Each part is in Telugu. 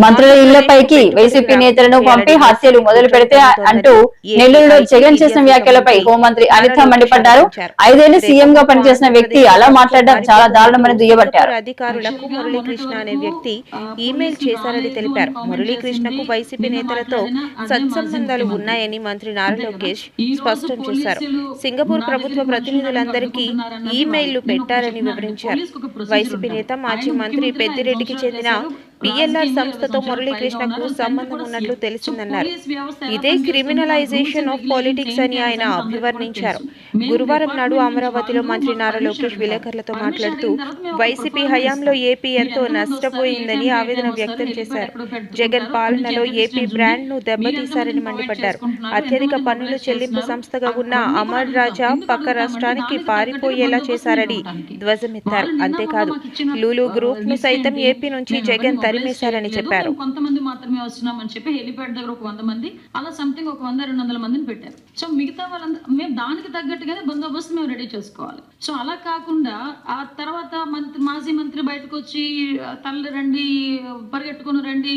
మంత్రుల ఇళ్లపైకి వైసీపీ నేతలను పంపి హత్యలు మొదలు పెడితే అంటూ నెల్లూరులో జగన్ చేసిన వ్యాఖ్యలపై హోంమంత్రి అనిత మండిపడ్డారు. 5 ఏళ్లు సీఎం గా పనిచేసిన వ్యక్తి అలా మాట్లాడడం చాలా దారుణమని దుయ్యబట్టారు. అధికారులకు మురళీకృష్ణ అనే వ్యక్తి ఈమెయిల్ చేశారని తెలిపారు. మురళీకృష్ణకు వైసీపీ నేతలతో సత్సంబంధాలు ఉన్నాయని మంత్రి నారా లోకేష్ స్పష్టం చేశారు. సింగపూర్ ప్రభుత్వ ప్రతినిధులందరికీ ఈమెయిల్లు పెట్టారని వివరించారు. వైసీపీ నేత మాజీ మంత్రి పెద్దిరెడ్డికి చెందిన పిఎల్ఆర్ సంస్థతో మురళీకృష్ణకు సంబంధం ఉన్నట్లు తెలిసిందన్నారు. ఇదే క్రిమినలైజేషన్ ఆఫ్ పాలిటిక్స్ అని ఆయన అభివర్ణించారు. గురువారం నాడు అమరావతిలో మంత్రి నారా లోకేష్ విలేకరులతో మాట్లాడుతూ వైసీపీ హయాంలో ఏపీ ఎంతో నష్టపోయిందని ఆవేదన వ్యక్తం చేశారు. జగన్ పాలనలో ఏపీ బ్రాండ్ ను దెబ్బతీశారని మండిపడ్డారు. అత్యధిక పన్నులు చెల్లింపు సంస్థగా ఉన్న అమర్ రాజా పక్క రాష్ట్రానికి పారిపోయేలా చేశారని ధ్వజమెత్తారు. అంతేకాదు లూలు గ్రూప్ ను సైతం ఏపీ నుంచి జగన్ తరిమేశారని చెప్పారు. కొంతమంది మాత్రమే వస్తున్నామని చెప్పి హెలిప్యాడ్ దగ్గర ఒక 100 మంది అలా సంథింగ్ ఒక 100-200 మందిని పెట్టారు. సో మిగతా వాళ్ళందరూ మేము దానికి తగ్గట్టుగానే బందోబస్తు మేము రెడీ చేసుకోవాలి. సో అలా కాకుండా ఆ తర్వాత మాజీ మంత్రి బయటకు వచ్చి తల్లి రండి, పరిగెట్టుకుని రండి,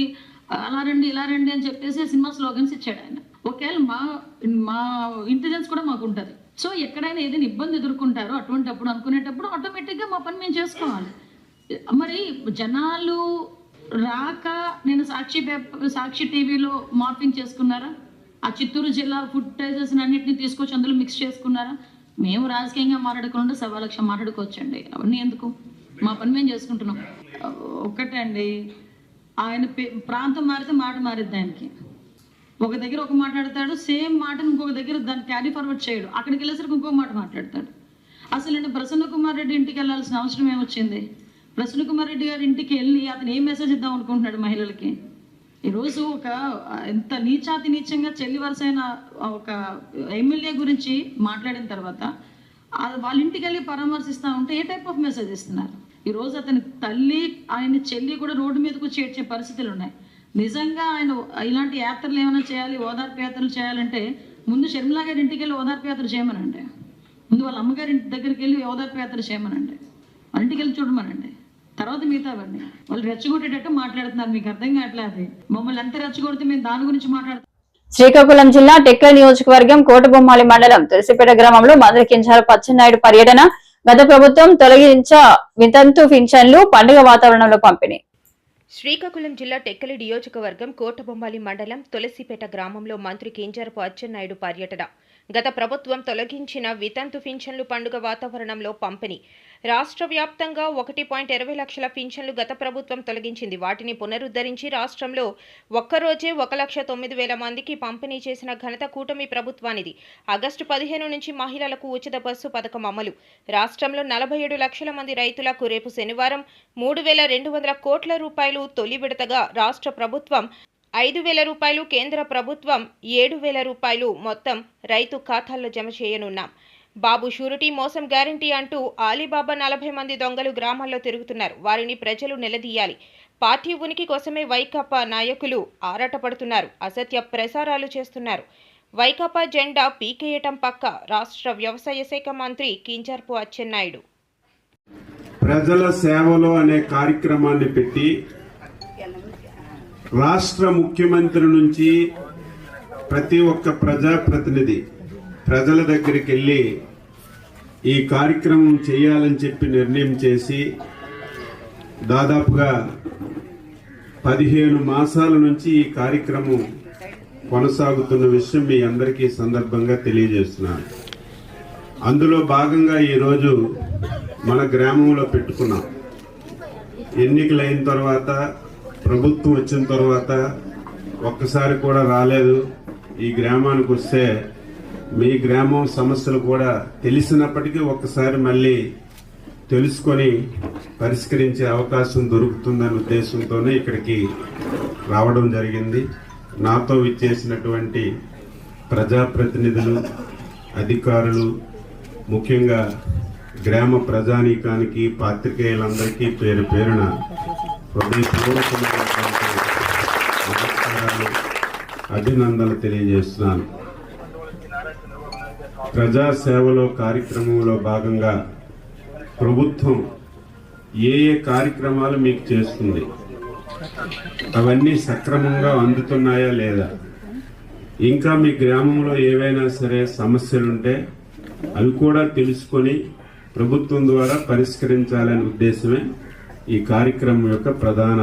అలా రండి, ఇలా రండి అని చెప్పేసి సినిమా స్లోగన్స్ ఇచ్చాడు ఆయన. ఒకవేళ మా ఇంటెలిజెన్స్ కూడా మాకు ఉంటుంది. సో ఎక్కడైనా ఏదైనా ఇబ్బంది ఎదుర్కొంటారో అటువంటిప్పుడు అనుకునేటప్పుడు ఆటోమేటిక్గా మా పని మేము చేసుకోవాలి. మరి జనాలు రాక నేను సాక్షి టీవీలో మార్పింగ్ చేసుకున్నారా? ఆ చిత్తూరు జిల్లా ఫుటేజెస్ అన్నింటినీ తీసుకొచ్చి అందులో మిక్స్ చేసుకున్నారా? మేము రాజకీయంగా మాట్లాడకుండా 1,00,000 మాట్లాడుకోవచ్చండి. అవన్నీ ఎందుకు? మా పని మేము చేసుకుంటున్నాం. ఒక్కటే అండి, ఆయన ప్రాంతం మారితే మాట మారిద్ది. ఆయనకి ఒక దగ్గర ఒక మాట్లాడతాడు, సేమ్ మాటను ఇంకొక దగ్గర దాన్ని క్యారీ ఫార్వర్డ్ చేయడు. అక్కడికి వెళ్ళేసరికి ఇంకో మాట మాట్లాడతాడు. అసలు నేను ప్రసన్న కుమార్ రెడ్డి ఇంటికి వెళ్ళాల్సిన అవసరం ఏమొచ్చింది? ప్రసన్న కుమార్ రెడ్డి గారి ఇంటికి వెళ్ళి అతను ఏం మెసేజ్ ఇద్దాం అనుకుంటున్నాడు మహిళలకి? ఈరోజు ఎంత నీచంగా చెల్లి వరుసైన ఒక ఎమ్మెల్యే గురించి మాట్లాడిన తర్వాత వాళ్ళ ఇంటికి వెళ్ళి పరామర్శిస్తూ ఉంటే ఏ టైప్ ఆఫ్ మెసేజ్ ఇస్తున్నారు? ఈరోజు అతని తల్లి, ఆయన చెల్లి కూడా రోడ్డు మీదకు వచ్చి ఏడ్చే పరిస్థితులు ఉన్నాయి. నిజంగా ఆయన ఇలాంటి యాత్రలు ఏమైనా చేయాలి, ఓదార్పు యాత్రలు చేయాలంటే ముందు షర్మిలా గారి ఇంటికి వెళ్ళి ఓదార్పు యాత్ర చేయమనండి. ముందు వాళ్ళ అమ్మగారి ఇంటి దగ్గరికి వెళ్ళి ఓదార్పు యాత్ర చేయమనండి. వాళ్ళ ఇంటికి వెళ్ళి చూడమనండి. తర్వాత మిగతావండి. వాళ్ళు రెచ్చగొట్టేటట్టు మాట్లాడుతున్నారు. మీకు అర్థం కావట్లేదు. మమ్మల్ని ఎంత రెచ్చగొడితే మేము దాని గురించి మాట్లాడుతున్నాం. శ్రీకాకుళం జిల్లా టెక్కల నియోజకవర్గం కోటబొమ్మాలి మండలం తులసిపేట గ్రామంలో మంత్రి కింజరాపు అచ్చెన్నాయుడు పర్యటన. గత ప్రభుత్వం తొలగించ వితంతు పింఛన్లు పండుగ వాతావరణంలో పంపిణీ. శ్రీకాకుళం జిల్లా టెక్కలి నియోజకవర్గం కోటబొమ్మాలి మండలం తులసిపేట గ్రామంలో మంత్రి కింజరాపు అచ్చెన్నాయుడు పర్యటన. గత ప్రభుత్వం తొలగించిన వితంతు పింఛన్లు పండుగ వాతావరణంలో పంపిణీ. రాష్ట్ర వ్యాప్తంగా 1.20 లక్షల పింఛన్లు గత ప్రభుత్వం తొలగించింది. వాటిని పునరుద్ధరించి రాష్ట్రంలో ఒక్కరోజే 1,09,000 మందికి పంపిణీ చేసిన ఘనత కూటమి ప్రభుత్వానిది. ఆగస్టు 15 నుంచి మహిళలకు ఉచిత బస్సు పథకం అమలు. రాష్ట్రంలో 47 లక్షల మంది రైతులకు రేపు శనివారం 3,200 కోట్ల రూపాయలు తొలి విడతగా రాష్ట్ర ప్రభుత్వం 5,000 రూపాయలు, కేంద్ర ప్రభుత్వం 7,000 రూపాయలు మొత్తం రైతు ఖాతాల్లో జమ చేయనున్నాం. బాబు షూరిటీ మోసం గ్యారంటీ అంటూ ఆలీబాబా 40 మంది దొంగలు గ్రామాల్లో తిరుగుతున్నారు. వారిని ప్రజలు నిలదీయాలి. పార్టీ ఉనికి కోసమే వైకాపా నాయకులు ఆరాటపడుతున్నారు. అసత్య ప్రసారాలు చేస్తున్నారు. వైకాపా జెండా పీకేయటం పక్క. రాష్ట్ర వ్యవసాయ శాఖ మంత్రి కింజరాపు అచ్చెన్నాయుడు ప్రజల సేవలో అనే కార్యక్రమాన్ని పెట్టి రాష్ట్ర ముఖ్యమంత్రి నుంచి ప్రతి ఒక్క ప్రజాప్రతినిధి ప్రజల దగ్గరికి వెళ్ళి ఈ కార్యక్రమం చేయాలని చెప్పి నిర్ణయం చేసి దాదాపుగా 15 మాసాల నుంచి ఈ కార్యక్రమం కొనసాగుతున్న విషయం మీ అందరికీ సందర్భంగా తెలియజేస్తున్నాను. అందులో భాగంగా ఈరోజు మన గ్రామంలో పెట్టుకున్నాం. ఎన్నికలైన తర్వాత, ప్రభుత్వం వచ్చిన తర్వాత ఒక్కసారి కూడా రాలేదు. ఈ గ్రామానికి వస్తే మీ గ్రామం సమస్యలు కూడా తెలిసినప్పటికీ ఒక్కసారి మళ్ళీ తెలుసుకొని పరిష్కరించే అవకాశం దొరుకుతుందనే ఉద్దేశంతోనే ఇక్కడికి రావడం జరిగింది. నాతో విచ్చేసినటువంటి ప్రజాప్రతినిధులు, అధికారులు, ముఖ్యంగా గ్రామ ప్రజానీకానికి, పాత్రికేయులందరికీ పేరు పేరున హృదయపూర్వకమైనటువంటి నమస్కారాలు అభినందనలు తెలియజేస్తున్నాను. ప్రజాసేవలో కార్యక్రమంలో భాగంగా ప్రభుత్వం ఏ కార్యక్రమాలు మీకు చేస్తుంది, అవన్నీ సక్రమంగా అందుతున్నాయా లేదా, ఇంకా మీ గ్రామంలో ఏవైనా సరే సమస్యలుంటే అవి కూడా తెలుసుకొని ప్రభుత్వం ద్వారా పరిష్కరించాలనే ఉద్దేశమే ఈ కార్యక్రమం యొక్క ప్రధాన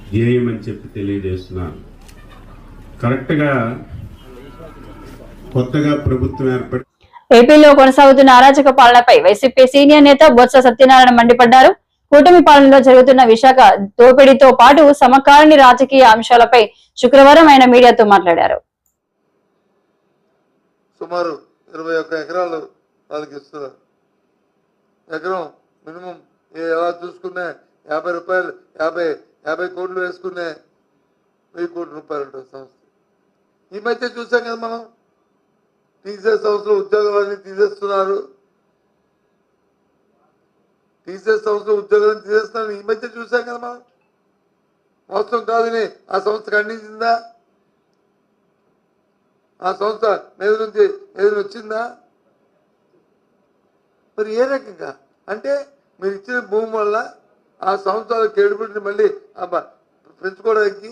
ధ్యేయం అని చెప్పి తెలియజేస్తున్నాను. కరెక్ట్గా కొత్తగా ప్రభుత్వం ఏర్పడి ఏపీలో కొనసాగుతున్న అరాచక పాలనపై వైసీపీ సీనియర్ నేత బొత్స సత్యనారాయణ మండిపడ్డారు. కూటమి పాలనలో జరుగుతున్న విశాఖ దోపిడీతో పాటు సమకాలీన రాజకీయ అంశాలపై శుక్రవారం ఆయన మీడియాతో మాట్లాడారు. సుమారు 21 ఎకరాలు వాళ్ళకి ఇస్తున్నారు. ఎకరం మినిమం ఎలా చూసుకున్నా 50 రూపాయలు 50 కోట్లు వేసుకునే 1000 కోట్ల రూపాయలు ఉంటుంది సంస్థ. ఈ మధ్య చూసాం కదా మనం, టీసీఎస్ సంస్థలో ఉద్యోగాలన్నీ తీసేస్తున్నారు, టీసీఎస్ సంస్థలో ఉద్యోగాలను తీసేస్తున్నారు. ఈ మధ్య చూసాం కదా మనం. మోసం కాదని ఆ సంస్థ ఖండించిందా? ఆ సంస్థ మీద నుంచి ఏదైనా వచ్చిందా? మరి ఏ రకంగా అంటే మీరు ఇచ్చిన భూమి వల్ల ఆ సంస్థల క్రెడిబిలిటీని మళ్ళీ పెంచుకోవడానికి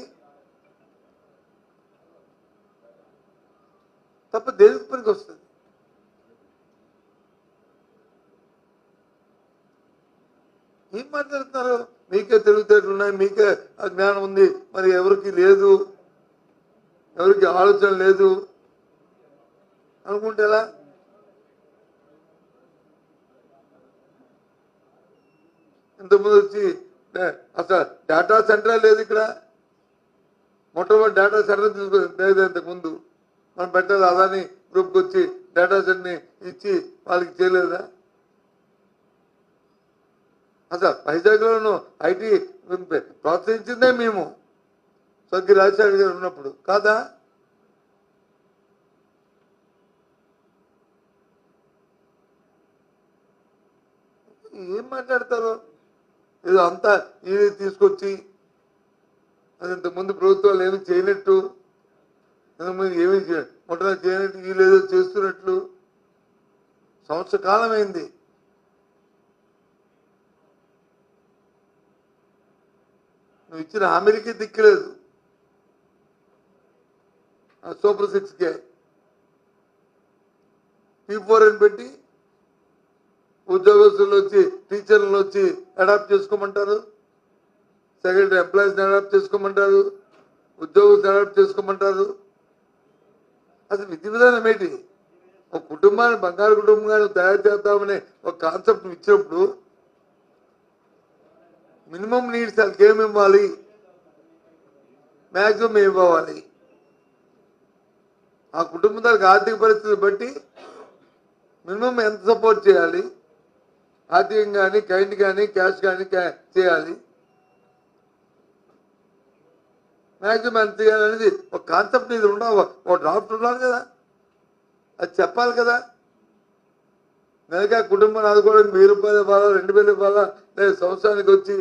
తప్ప దేనికి పనికి వస్తుంది? ఏం మాట్లాడుతున్నారు? మీకే తెలివితేటలు ఉన్నాయి, మీకే జ్ఞానం ఉంది, మరి ఎవరికి లేదు, ఎవరికి ఆలోచన లేదు అనుకుంటే ఎలా? ఇంతకుముందు వచ్చి అసలు డేటా సెంటరే లేదు ఇక్కడ. మొట్టమొదటి డేటా సెంటర్ తీసుకులేదు. ఇంతకుముందు మనం పెట్టాలి అదాని గ్రూప్కి వచ్చి డేటా సెంటర్ని ఇచ్చి వాళ్ళకి చేయలేదా? అసలు వైజాగ్లోనూ ఐటీ ప్రోత్సహించిందే మేము స్వర్గీయ రాజశేఖర్ గారు ఉన్నప్పుడు కాదా? ఏం మాట్లాడతారు? ఏదో అంతా ఇది తీసుకొచ్చి అది ఇంతకుముందు ప్రభుత్వాలు ఏమి చేయనట్టు, ఇంతకుముందు ఏమీ మొట్టమొదటి చేయనట్టు, వీళ్ళేదో చేస్తున్నట్లు. సంవత్సర కాలం అయింది. నువ్వు ఇచ్చిన హామీలకి దిక్కులేదు. సూపర్ 6కే P4 అని పెట్టి ఉద్యోగస్తులు వచ్చి టీచర్లను వచ్చి అడాప్ట్ చేసుకోమంటారు, సెక్రటరీ ఎంప్లాయీస్ని అడాప్ట్ చేసుకోమంటారు, ఉద్యోగస్తులు అడాప్ట్ చేసుకోమంటారు. అసలు విధి విధానం ఏంటి? ఒక కుటుంబాన్ని బంగారు కుటుంబంగా తయారు చేద్దామనే ఒక కాన్సెప్ట్ ఇచ్చినప్పుడు మినిమం నీడ్స్ వాళ్ళకి ఏమి ఇవ్వాలి, మ్యాక్సిమం ఏమి ఇవ్వాలి, ఆ కుటుంబం దానికి ఆర్థిక పరిస్థితిని బట్టి మినిమం ఎంత సపోర్ట్ చేయాలి, ఆర్థికంగా కానీ కైండ్ కానీ క్యాష్ కానీ చేయాలి, మ్యాక్సిమం ఎంత చేయాలి అనేది ఒక కాన్సెప్ట్ ఇది ఉండాలి, ఒక డ్రాఫ్ట్ ఉండాలి కదా, అది చెప్పాలి కదా. నెలగా కుటుంబాన్ని ఆదుకోవడానికి 1000 రూపాయలు ఇవ్వాలా, 2000 ఇవ్వాలా, లేదా సంవత్సరానికి వచ్చి.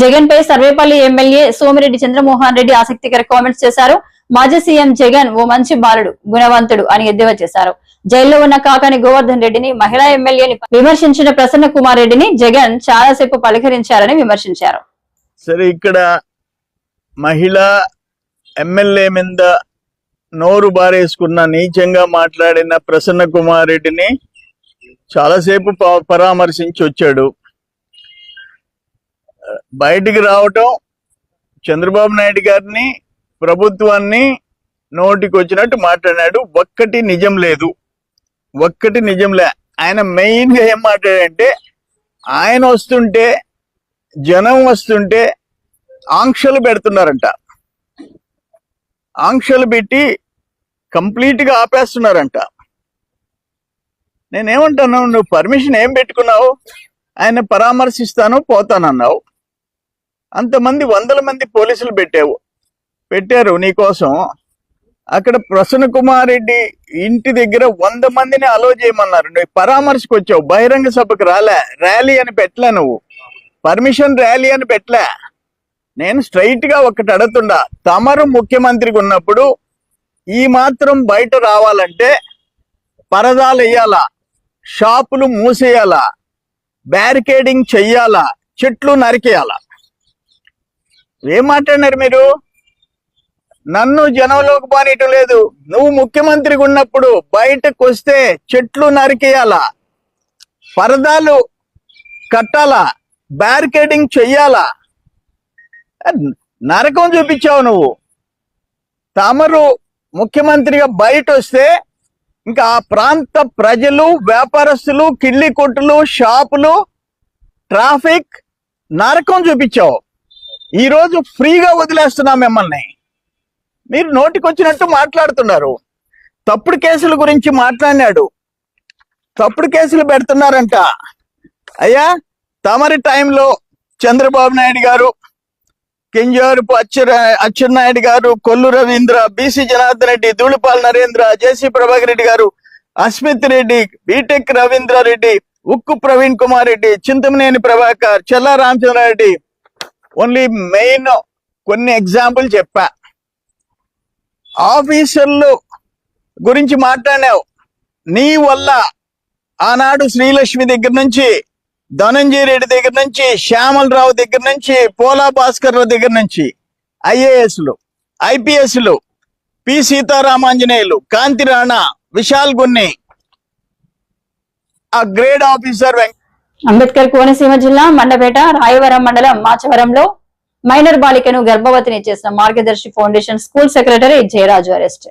జగన్ పై సర్వేపల్లి ఎమ్మెల్యే సోమిరెడ్డి చంద్రమోహన్ రెడ్డి ఆసక్తికర కామెంట్స్ చేశారు. మాజీ సీఎం జగన్ ఓ మంచి బాలుడు, గుణవంతుడు అని ఎద్దేవా చేశారు. జైల్లో ఉన్న కాకాని గోవర్ధన్ రెడ్డిని, మహిళా ఎమ్మెల్యేని విమర్శించిన ప్రసన్న కుమార్ రెడ్డిని జగన్ చాలాసేపు పలకరించారని విమర్శించారు. సరే, ఇక్కడ మహిళా ఎమ్మెల్యే మీద నోరు బారేసుకున్న, నీచంగా మాట్లాడిన ప్రసన్న కుమార్ రెడ్డిని చాలాసేపు పరామర్శించి వచ్చాడు. బయటికి రావటం, చంద్రబాబు నాయుడు గారిని, ప్రభుత్వాన్ని నోటికి వచ్చినట్టు మాట్లాడాడు. ఒక్కటి నిజం లేదు. ఆయన మెయిన్ గా ఏం మాట్లాడంటే, ఆయన వస్తుంటే, జనం వస్తుంటే ఆంక్షలు పెడుతున్నారంట. ఆంక్షలు పెట్టి కంప్లీట్ గా ఆపేస్తున్నారంట. నేనేమంటాను, నువ్వు పర్మిషన్ ఏం పెట్టుకున్నావు? ఆయన పరామర్శిస్తాను పోతానన్నావు. అంతమంది 100 మంది పోలీసులు పెట్టారు నీకోసం. అక్కడ ప్రసన్న కుమార్ రెడ్డి ఇంటి దగ్గర 100 మందిని అలో చేయమన్నారు. నువ్వు పరామర్శకు వచ్చావు, బహిరంగ సభకు రాలే, ర్యాలీ అని పెట్టలే, నువ్వు పర్మిషన్ ర్యాలీ అని పెట్టలే. నేను స్ట్రైట్ గా ఒకటి అడుగుతుండా, తమరు ముఖ్యమంత్రిగా ఉన్నప్పుడు ఈ మాత్రం బయట రావాలంటే పరదాలు వేయాలా, షాపులు మూసేయాలా, బ్యారికేడింగ్ చెయ్యాలా, చెట్లు నరికేయాలా? ఏం మాట్లాడినారు మీరు? నన్ను జనంలోకి పోనీయటం లేదు. నువ్వు ముఖ్యమంత్రిగా ఉన్నప్పుడు బయటకు వస్తే చెట్లు నరికేయాలా, పరదాలు కట్టాలా, బ్యారికేడింగ్ చెయ్యాలా? నరకం చూపించావు నువ్వు. తమరు ముఖ్యమంత్రిగా బయట వస్తే ఇంకా ఆ ప్రాంత ప్రజలు, వ్యాపారస్తులు, కిళ్ళి కొట్టులు, షాపులు, ట్రాఫిక్ నరకం చూపించావు. ఈరోజు ఫ్రీగా వదిలేస్తున్నాం మిమ్మల్ని. మీరు నోటికొచ్చినట్టు మాట్లాడుతున్నారు. తప్పుడు కేసుల గురించి మాట్లాడినాడు. తప్పుడు కేసులు పెడుతున్నారంట. అయ్యా, తమరి టైంలో చంద్రబాబు నాయుడు గారు, కింజారపు అచ్చెన్నాయుడు గారు, కొల్లు రవీంద్ర, బీసీ జనార్దన్ రెడ్డి, ధూళిపాల నరేంద్ర, జేసీ ప్రభాకర్ రెడ్డి గారు, అస్మిత్ రెడ్డి, బీటెక్ రవీంద్రారెడ్డి, ఉక్కు ప్రవీణ్ కుమార్ రెడ్డి, చింతమనేని ప్రభాకర్, చెల్లా రామచంద్రారెడ్డి, ఓన్లీ మెయిన్ కొన్ని ఎగ్జాంపుల్ చెప్పా. ఆఫీసర్లు గురించి మాట్లాడావు. నీ వల్ల ఆనాడు శ్రీలక్ష్మి దగ్గర నుంచి, ధనంజయ రెడ్డి దగ్గర నుంచి, శ్యామలరావు దగ్గర నుంచి, పోలా భాస్కర్ రావు దగ్గర నుంచి ఐఏఎస్లు, ఐపీఎస్లు, పి సీతారామాంజనేయులు, కాంతి రాణా, విశాల్ గున్ని, ఆ గ్రేడ్ ఆఫీసర్ అంబేద్కర్ కోనసీమ జిల్లా మండపేట రాయవరం మండలం మాచవరంలో మైనర్ బాలికను గర్భవతిని చేసిన Margadarsi foundation school secretary Jayaraju arrest.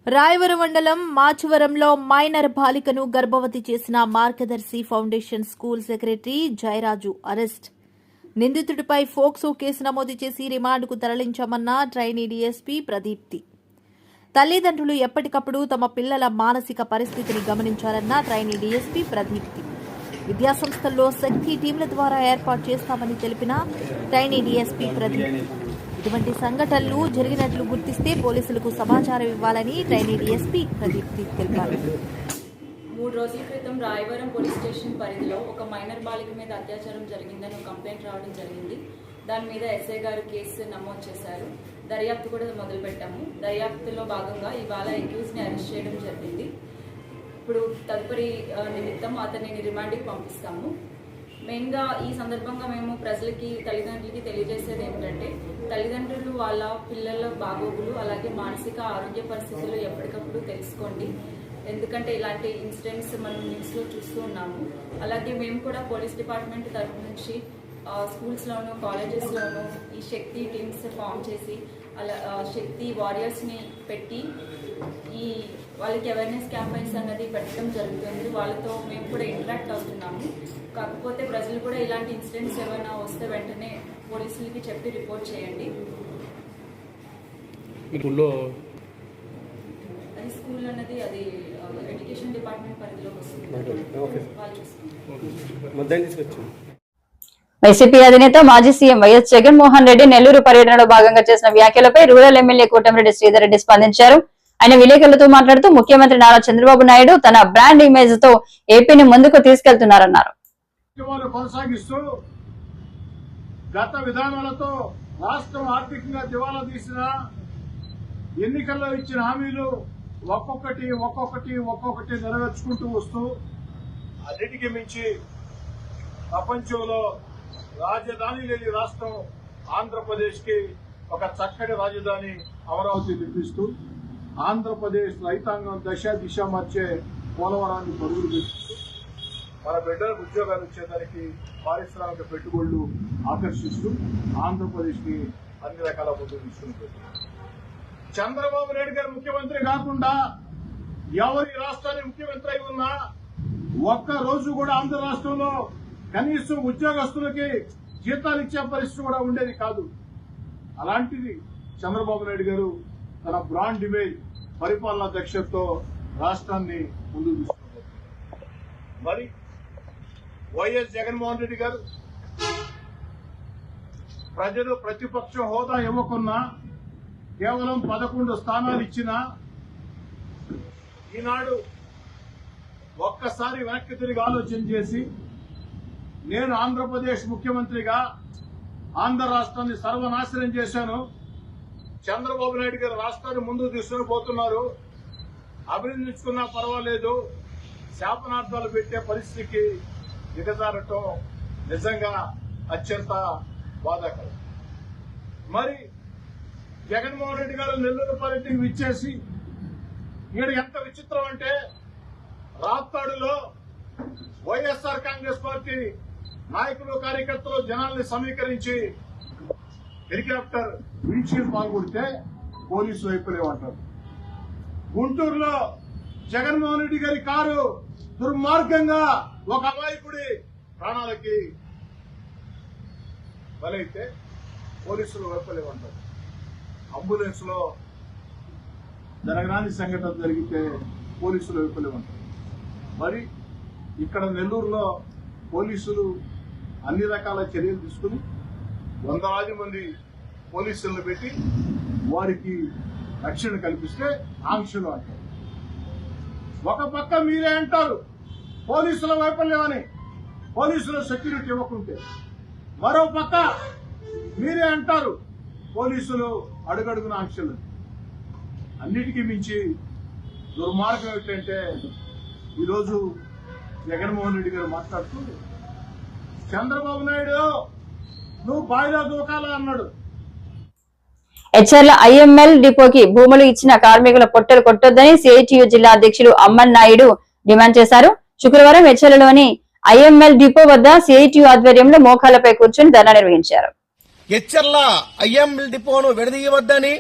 Rayavaram మండలం మాచవరంలో మైనర్ బాలికను గర్భవతి చేసిన Margadarsi foundation school secretary Jayaraju arrest. నిందితుడిపై ఫోక్సో కేసు నమోదు చేసి రిమాండ్కు తరలించామన్న ట్రైనీ డీఎస్పీ ప్రదీప్తి. తల్లిదండ్రులు ఎప్పటికప్పుడు తమ పిల్లల మానసిక పరిస్థితిని గమనించారన్న ట్రైనీ డీఎస్పీ ప్రదీప్తి. విద్యాసంస్థల్లో శక్తి టీంల ద్వారా ఏర్పాటు చేస్తామని తెలిపిన ట్రైనీ డీఎస్పీ ప్రదీప్తి. ఇటువంటి సంఘటనలు జరిగినట్లు గుర్తిస్తే పోలీసులకు సమాచారం ఇవ్వాలని ట్రైనీ డీఎస్పీ ప్రదీప్తి తెలిపారు. 3 రోజుల క్రితం రాయవరం పోలీస్ స్టేషన్ పరిధిలో ఒక మైనర్ బాలిక మీద అత్యాచారం జరిగిందని ఒక కంప్లైంట్ రావడం జరిగింది. దాని మీద ఎస్ఐ గారు కేసు నమోదు చేశారు. దర్యాప్తు కూడా మొదలుపెట్టాము. దర్యాప్తులో భాగంగా ఇవాళ అక్యూజ్ని అరెస్ట్ చేయడం జరిగింది. ఇప్పుడు తదుపరి నిమిత్తం అతన్ని రిమాండ్కి పంపిస్తాము. మెయిన్గా ఈ సందర్భంగా మేము ప్రజలకి, తల్లిదండ్రులకి తెలియజేసేది ఏమిటంటే, తల్లిదండ్రులు వాళ్ళ పిల్లల బాగోగులు అలాగే మానసిక ఆరోగ్య పరిస్థితులు ఎప్పటికప్పుడు తెలుసుకోండి. ఎందుకంటే ఇలాంటి ఇన్సిడెంట్స్ మనం న్యూస్లో చూస్తూ ఉన్నాము. అలాగే మేము కూడా పోలీస్ డిపార్ట్మెంట్ తరఫు నుంచి స్కూల్స్లోను, కాలేజెస్లోను ఈ శక్తి టీమ్స్ ఫామ్ చేసి అలా శక్తి వారియర్స్ని పెట్టి ఈ వాళ్ళకి అవేర్నెస్ క్యాంపెయిన్స్ అన్నది పెట్టడం జరుగుతుంది. వాళ్ళతో మేము కూడా ఇంటరాక్ట్ అవుతున్నాము. కాకపోతే ప్రజలు కూడా ఇలాంటి ఇన్సిడెంట్స్ ఏమైనా వస్తే వెంటనే పోలీసులకి చెప్పి రిపోర్ట్ చేయండి. అది స్కూల్ అన్నది అది ఎడ్యుకేషన్ డిపార్ట్మెంట్ పరిధిలోకి వస్తుంది. వాళ్ళు చూసుకుంటారు. వైసీపీ అధినేత మాజీ సీఎం వైఎస్ జగన్మోహన్ రెడ్డి నెల్లూరు పర్యటనలో భాగంగా చేసిన వ్యాఖ్యలపై రూరల్ ఎమ్మెల్యే కోటమిరెడ్డి శ్రీధర్ రెడ్డి స్పందించారు. ఆయన విలేకరులతో మాట్లాడుతూ ముఖ్యమంత్రి నారా చంద్రబాబు నాయుడు తన బ్రాండ్ ఇమేజ్ తో ఏపీని ముందుకు తీసుకెళ్తున్నారన్నారు. కొనసాగిస్తూ గత విధానాలతో రాష్ట్రం ఆర్థికంగా దివాలా తీసిన, ఎన్నికల్లో ఇచ్చిన హామీలు ఒక్కొక్కటి నెరవేర్చుకుంటూ వస్తూ అన్నిటికీ మించి ప్రపంచంలో రాజధాని లేని రాష్ట్రం ఆంధ్రప్రదేశ్ కి ఒక చక్కటి రాజధాని అమరావతి నిర్మిస్తూ ఆంధ్రప్రదేశ్ రైతాంగం దిశ మార్చే పోలవరాన్ని పరుగులు పెట్టుతూ మన బిడ్డలకు ఉద్యోగాలు ఇచ్చేదానికి పారిశ్రామిక పెట్టుబడులు ఆకర్షిస్తూ ఆంధ్రప్రదేశ్ కి అన్ని రకాల ముందుకు తీసుకుంటుంది. చంద్రబాబు నాయుడు గారు ముఖ్యమంత్రి కాకుండా ఎవరి రాష్ట్రానికి ముఖ్యమంత్రి అయి ఉన్నా ఒక్క రోజు కూడా ఆంధ్ర రాష్ట్రంలో కనీసం ఉద్యోగస్తులకి జీతాలు ఇచ్చే పరిస్థితి కూడా ఉండేది కాదు. అలాంటిది చంద్రబాబు నాయుడు గారు తన బ్రాండ్ ఇమేజ్, పరిపాలనా దక్షతతో రాష్ట్రాన్ని ముందుకు తీసుకుంటారు. మరి వైఎస్ జగన్మోహన్ రెడ్డి గారు ప్రజలు ప్రతిపక్ష హోదా ఇవ్వకున్నా, కేవలం 11 స్థానాలు ఇచ్చినా, ఈనాడు ఒక్కసారి వెనక్కి తిరిగి ఆలోచన చేసి నేను ఆంధ్రప్రదేశ్ ముఖ్యమంత్రిగా ఆంధ్ర రాష్ట్రాన్ని సర్వనాశనం చేశాను, చంద్రబాబు నాయుడు గారు రాష్ట్రాన్ని ముందుకు తీసుకుని పోతున్నారు, అభినందించుకున్నా పర్వాలేదు, శాపనార్థాలు పెట్టే పరిస్థితికి దిగజారటం నిజంగా అత్యంత బాధాకరం. మరి జగన్మోహన్ రెడ్డి గారు నెల్లూరు పర్యటనకు విచ్చేసి ఈడ ఎంత విచిత్రం అంటే రాప్తాడులో వైఎస్ఆర్ కాంగ్రెస్ పార్టీ నాయకులు కార్యకర్తలు జనాల్ని సమీకరించి హెలికాప్టర్ విండ్షీల్డ్ పాల్గొడితే పోలీసు వైపులేమంటారు. గుంటూరులో జగన్మోహన్ రెడ్డి గారి కారు దుర్మార్గంగా ఒక అమాయకుడి ప్రాణాలకి బలైతే పోలీసులు వైపులేమంటారు. అంబులెన్స్ లో జరగరాని సంఘటన జరిగితే పోలీసులు వైపులేమంటారు. మరి ఇక్కడ నెల్లూరులో పోలీసులు అన్ని రకాల చర్యలు తీసుకుని వందలాది మంది పోలీసులను పెట్టి వారికి రక్షణ కల్పిస్తే ఆంక్షలు అంటారు. ఒక పక్క మీరే అంటారు పోలీసుల వైఫల్యమని, పోలీసుల సెక్యూరిటీ ఇవ్వకుంటే, మరో పక్క మీరే అంటారు పోలీసులు అడుగడుగున ఆంక్షలు. అన్నిటికీ మించి దుర్మార్గం ఏంటంటే ఈరోజు జగన్మోహన్ రెడ్డి గారు మాట్లాడుతూ చంద్రబాబు నాయుడు నువ్వు బాయిలో దూకాలా అన్నాడు. హెచ్ఆర్ల ఐఎంఎల్ డిపోకి భూములు ఇచ్చిన కార్మికుల పొట్టలు కొట్టొద్దని సిఐటియు జిల్లా అధ్యక్షుడు అమ్మన్ నాయుడు డిమాండ్ చేశారు. శుక్రవారం హెచ్ఆర్లలోని ఐఎంఎల్ డిపో వద్ద సిఐటియు ఆధ్వర్యంలో మోకాళ్లపై కూర్చొని ధర్నా నిర్వహించారు. హెచ్ఆర్ల ఐఎంఎల్ డిపోను విడదీయవద్దని,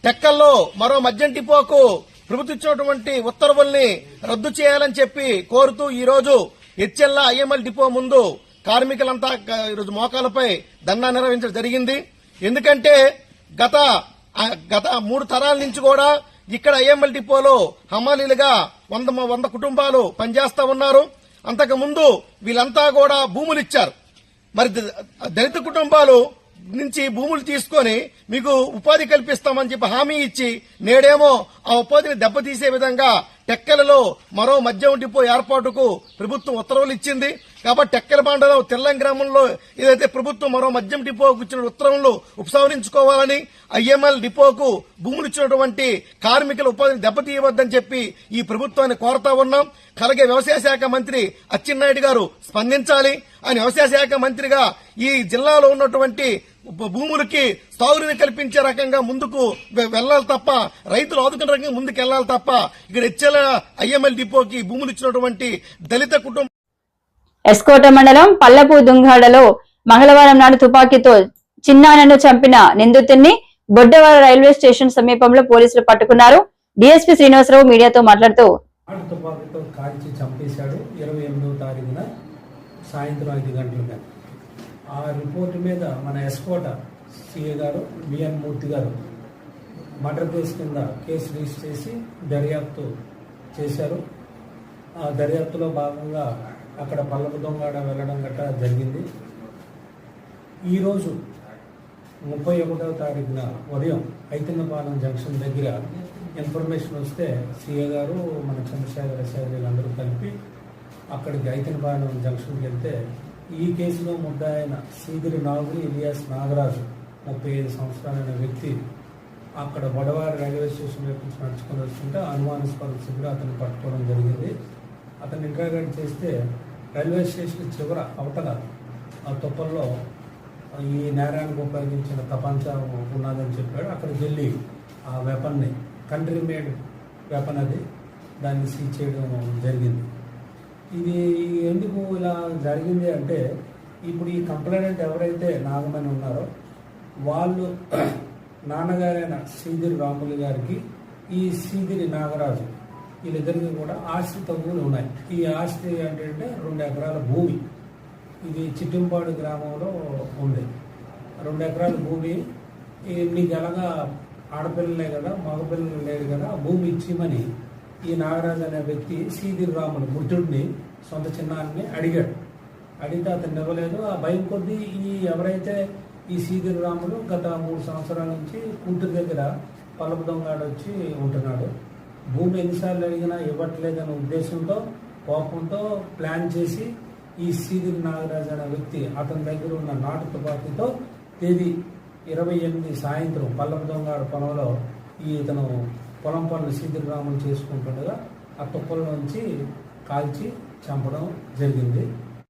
టెక్కల్లో మరో మద్యం డిపోకు ప్రభుత్వం ఇచ్చినటువంటి ఉత్తర్వుల్ని రద్దు చేయాలని చెప్పి కోరుతూ ఈ రోజు హెచ్ఎల్ ఐఎంఎల్ డిపో ముందు కార్మికులంతా ఈరోజు మోకాలపై ధర్నా నిర్వహించడం జరిగింది. ఎందుకంటే గత 3 తరాల నుంచి కూడా ఇక్కడ ఐఎంఎల్ డిపోలో హమాలీలుగా 100 కుటుంబాలు పనిచేస్తా ఉన్నారు. అంతకు ముందు వీళ్ళంతా కూడా భూములు ఇచ్చారు. మరి దళిత కుటుంబాలు నుంచి భూములు తీసుకొని మీకు ఉపాధి కల్పిస్తామని చెప్పి హామీ ఇచ్చి నేడేమో ఆ ఉపాధిని దెబ్బతీసే విధంగా టెక్కలలో మరో మద్యం డిపో ఏర్పాటుకు ప్రభుత్వం ఉత్తర్వులు ఇచ్చింది. కాబట్టి టెక్కల మండలం తెల్లం గ్రామంలో ఏదైతే ప్రభుత్వం మరో మద్యం డిపోకు ఇచ్చిన ఉత్తర్వులు ఉపసంహరించుకోవాలని, ఐఎంఎల్ డిపోకు భూములు ఇచ్చినటువంటి కార్మికుల ఉపాధిని దెబ్బతీయవద్దని చెప్పి ఈ ప్రభుత్వాన్ని కోరుతా ఉన్నాం. అలాగే వ్యవసాయ శాఖ మంత్రి అచ్చెన్నాయుడు గారు స్పందించాలి. ఆయన వ్యవసాయ శాఖ మంత్రిగా ఈ జిల్లాలో ఉన్నటువంటి భూములకి తాగునీరు కల్పించే రకంగా ముందుకు వెళ్లాలి తప్ప, రైతులు ఆదుకునే రకంగా ముందుకు వెళ్లాలి తప్ప ఇక్కడ హెచ్ఎల్ ఐఎంఎల్ డిపోకి భూములు ఇచ్చినటువంటి దళిత కుటుంబం. ఎస్కోట మండలం పల్లపు దుంగాడలో మంగళవారం నాడు తుపాకీతో చిన్నానను చంపిన నిందితుడిని బొడ్డవాడ రైల్వే స్టేషన్ సమీపంలో పోలీసులు పట్టుకున్నారు. డీఎస్పీ శ్రీనివాసరావు మీడియాతో మాట్లాడుతూ తుపాకీతో కాల్చి చంపేశాడు 28వ తారీఖున సాయంత్రం 5 గంటల మీద. ఆ రిపోర్టు మీద మన ఎస్కోట సిఏ గారు బిఎన్ మూర్తి గారు మర్డర్ కేసు కింద కేసు రిజిస్టర్ చేసి దర్యాప్తు చేశారు. ఆ దర్యాప్తులో భాగంగా అక్కడ పల్లపు దొంగాడ వెళ్ళడం గట్రా జరిగింది. ఈరోజు 31వ తారీఖున ఉదయం ఐతన్నపాలెం జంక్షన్ దగ్గర ఇన్ఫర్మేషన్ వస్తే సిఏ గారు మన చంద్రశేఖర్ ఎస్ఐ వీళ్ళందరూ కలిపి అక్కడికి ఐతన్నపాలెం జంక్షన్కి వెళ్తే ఈ కేసులో ముద్దాయిన సీదిరి నాగు ఇలియాస్ నాగరాజు 35 సంవత్సరాలైన వ్యక్తి అక్కడ బొడవాడ రైల్వే స్టేషన్ వైపు నడుచుకొని వస్తుంటే అనుమానాస్పద స్థితిలో అతను పట్టుకోవడం జరిగింది. అతను ఇంటరాగేట్ చేస్తే రైల్వే స్టేషన్ చివర అవతల ఆ తుప్పల్లో ఈ నేరానికి ఉపయోగించిన తపంచా ఉన్నదని చెప్పాడు. అక్కడికి వెళ్ళి ఆ వెపన్ని, కంట్రీ మేడ్ వెపన్ అది, దాన్ని సీజ్ చేయడం జరిగింది. ఇది ఎందుకు ఇలా జరిగింది అంటే ఇప్పుడు ఈ కంప్లైంట్ ఎవరైతే నాగమణి ఉన్నారో వాళ్ళు నాన్నగారైన సీదిరి రాములు గారికి ఈ సీదిరి నాగరాజు వీళ్ళిద్దరికి కూడా ఆస్తి తగ్గులు ఉన్నాయి. ఈ ఆస్తి ఏంటంటే 2 ఎకరాల భూమి. ఇది చిట్టింపాడు గ్రామంలో ఉంది. 2 ఎకరాల భూమి. మీకు ఎలాగా ఆడపిల్లలే కదా, మగపిల్లలు లేరు కదా, ఆ భూమి ఇచ్చిమని ఈ నాగరాజు అనే వ్యక్తి సీదిరి రాములు మృతుడిని సొంత చిన్నాన్ని అడిగాడు. అడిగితే అతను ఇవ్వలేదు. ఆ భయం కొద్దీ ఎవరైతే ఈ సీదిరి రాములు గత 3 సంవత్సరాల నుంచి కూతురు దగ్గర పల్లపు దొంగాడు వచ్చి ఉంటున్నాడు. భూమి ఎన్నిసార్లు అడిగినా ఇవ్వట్లేదనే ఉద్దేశంతో, కోపంతో ప్లాన్ చేసి ఈ సీదిరి నాగరాజు అనే వ్యక్తి అతని దగ్గర ఉన్న నాటు తుపాకీతో తేదీ 28 సాయంత్రం పల్లెందొంగాడు పొలంలో ఇతను పొలం పనులు సీదిరి రాములు చేసుకుంటుండగా ఆ తుప్పల నుంచి కాల్చి చంపడం జరిగింది.